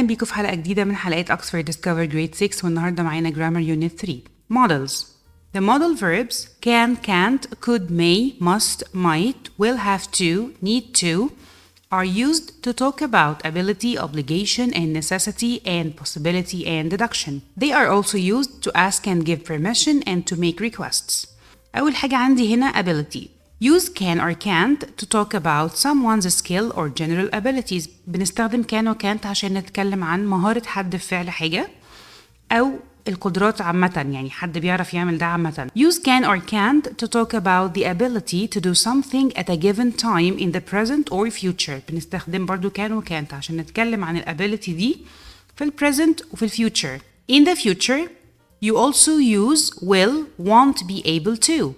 أهلا بيكم في حلقة جديدة من حلقات أوكسفورد ديسكفر جريد 6 والنهاردة معانا Grammar Unit 3 Models. The modal verbs can, can't, could, may, must, might, will have to, need to are used to talk about ability, obligation, and necessity, and possibility and deduction. They are also used to ask and give permission and to make requests. أول حاجة عندي هنا ability. Use can or can't to talk about someone's skill or general abilities. بنستخدم can و can't عشان نتكلم عن مهارة حد في فعل حاجة أو القدرات عامة، يعني حد بيعرف يعمل ده عامة. Use can or can't to talk about the ability to do something at a given time in the present or future. بنستخدم برضو can و can't عشان نتكلم عن الability دي في ال present وفي ال future. In the future, you also use will, won't be able to.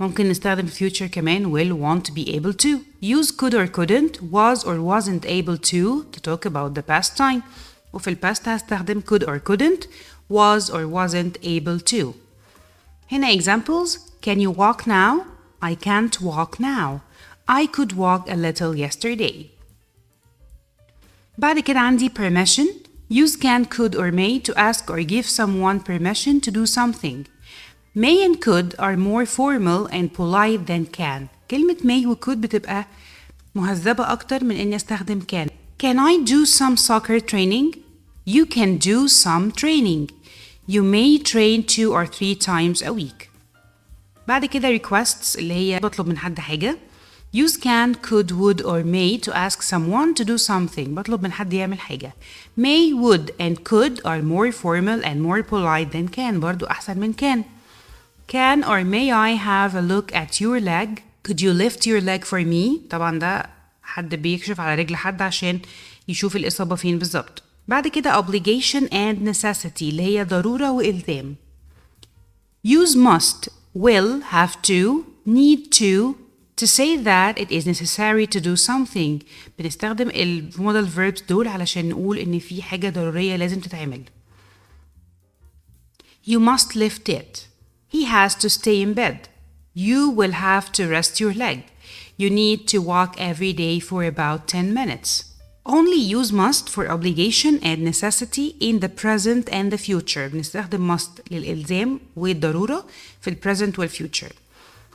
ممكن نستخدم future كمان will, won't be able to. Use could or couldn't, was or wasn't able to talk about the past time. وفي ال past هستخدم could or couldn't, was or wasn't able to. هنا examples. Can you walk now? I can't walk now. I could walk a little yesterday. بعد كده عندي permission. Use can, could or may to ask or give someone permission to do something. May and could are more formal and polite than can. كلمة may و could بتبقى مهذبة أكتر من إني أستخدم can. Can I do some soccer training? You can do some training. You may train 2 or 3 times a week. بعد كده requests اللي هي بطلب من حد حاجة. Use can, could, would or may to ask someone to do something. بطلب من حد يعمل حاجة. May, would and could are more formal and more polite than can. برضو أحسن من can. Can or may I have a look at your leg? Could you lift your leg for me? طبعا ده حد بيكشف على رجل حد عشان يشوف الإصابة فين بالظبط. بعد كده obligation and necessity اللي هي ضرورة وإلزام. Use must, will, have to, need to say that it is necessary to do something. بنستخدم المودال verbs دول علشان نقول إن في حاجة ضرورية لازم تتعمل. You must lift it. He has to stay in bed. You will have to rest your leg. You need to walk every day for about 10 minutes. Only use must for obligation and necessity in the present and the future. بنستخدم must للإلزام والضرورة في ال present وال future.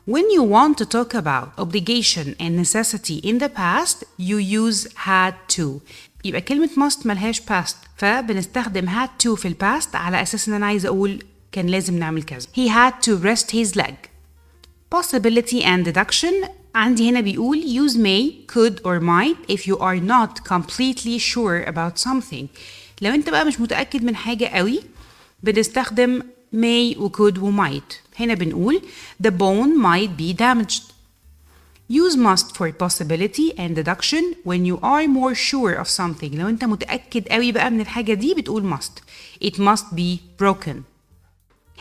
When you want to talk about obligation and necessity in the past, you use had to. يبقى كلمة must ملهاش past، فبنستخدم had to في ال past على أساس إن أنا عايزة أقول كان لازم نعمل كذا. He had to rest his leg. Possibility and deduction. عندي هنا بيقول use may, could or might if you are not completely sure about something. لو انت بقى مش متأكد من حاجة قوي بنستخدم may و could و might. هنا بنقول the bone might be damaged. Use must for possibility and deduction when you are more sure of something. لو انت متأكد قوي بقى من الحاجة دي بتقول must. It must be broken.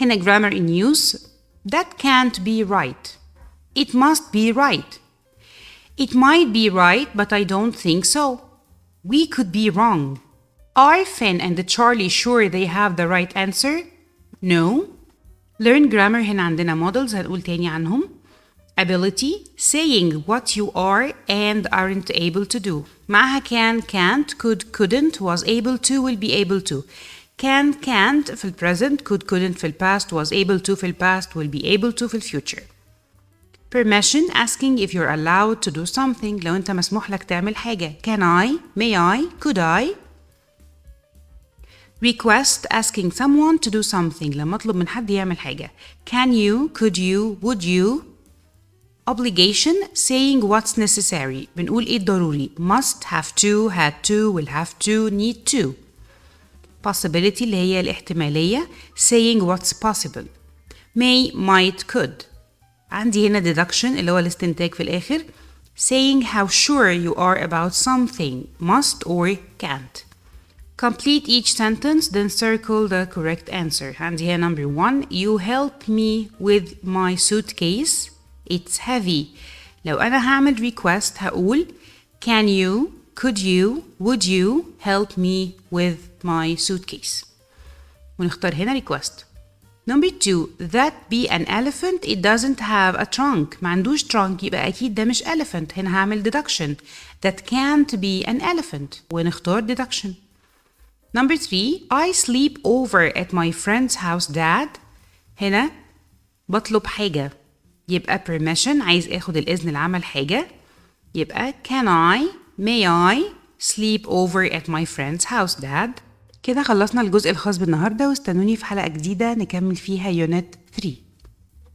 هنا grammar in use. That can't be right. It must be right. It might be right, but I don't think so. We could be wrong. Are Finn and Charlie sure they have the right answer? No. Learn grammar. هنا عندنا models هنقول تاني عنهم. Ability, saying what you are and aren't able to do. معها can, can't, could, couldn't, was able to, will be able to. Can, can't في ال present, could, couldn't في ال past, was able to في ال past, will be able to في ال future. Permission, asking if you're allowed to do something. لو انت مسموح لك تعمل حاجة. Can I? May I? Could I? Request, asking someone to do something. لما اطلب من حد يعمل حاجة. Can you? Could you? Would you? Obligation, saying what's necessary. بنقول ايه الضروري. Must, have to, had to, will have to, need to. Possibility اللي هي الاحتمالية. Saying what's possible. May, might, could. عندي هنا deduction اللي هو الاستنتاج في الآخر. Saying how sure you are about something. Must or can't. Complete each sentence, then circle the correct answer. عندي هنا number 1. You help me with my suitcase. It's heavy. لو أنا هعمل request هقول Can you, could you, would you help me with my suitcase. ونختار هنا request. Number 2. That be an elephant. It doesn't have a trunk. ما عندوش trunk يبقى أكيد ده مش elephant. هنا هعمل deduction. That can't be an elephant. ونختار deduction. Number 3. I sleep over at my friend's house, Dad. هنا بطلب حاجة، يبقى permission، عايز اخد الإذن لعمل حاجة، يبقى may I sleep over at my friend's house, Dad. كده خلصنا الجزء الخاص بالنهاردة، واستنوني في حلقة جديدة نكمل فيها Unit 3.